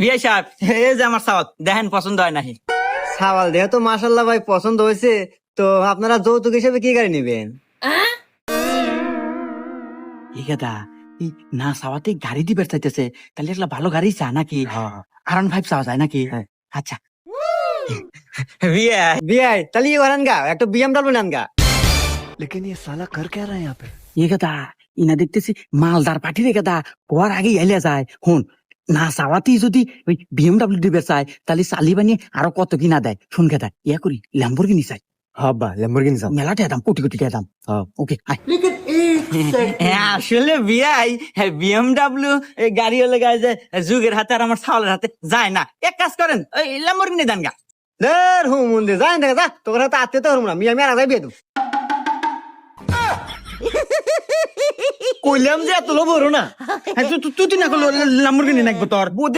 বিআই সাহেব, এই যে আমার সাওয়াত দেখেন পছন্দ হয় নাকি? সাওয়াল দেহ তো মাশাল্লাহ ভাই পছন্দ হয়েছে। তো আপনারা যৌতুক হিসেবে কি গাড়ি নেবেন? ঠিক আছে, এই না সাওয়াতে গাড়ি দিবে চাইতেছে, তাহলে একটা ভালো গাড়ি চা নাকি? R15 চাওয়া যায় নাকি? হ্যাঁ। আচ্ছা বিআই, বিআই তাহলে ইয়ে করেন গা, একটা BMW নেন গা। এই কথা ইনা দেখতেছি মালদার পাঠি রে কথা পর আগে এলে যায়। হুন, না চাওয়াতেই যদি ওই BMW দিবে চায়, তাহলে চালি বানিয়ে আরো কত কিনা দেয়। শুন কথা ইয়া করি ল্যাম্বরগিনি চাই, হবা ল্যাম্বরগিনি চাও? মেলাতে দাম কোটি কোটি টাকা দাম। ওকে আসলে বিআই BMW গাড়ি হলে গায়ে যে যুগের হাতে আর আমার ছাওয়ালের হাতে যায় না। এক কাজ করেন, ওই ল্যাম্বরগিনি দেন গা। দের হুম মন্দির যাই দেখা যা, তোর হাতে আত্মীয় তো হরম না, আমি আর আগে বিয়ে দেবো। কইলাম যে এত লোভ হরো না, তুই না করলো ল্যাম্বরগিনি নাকবো তোর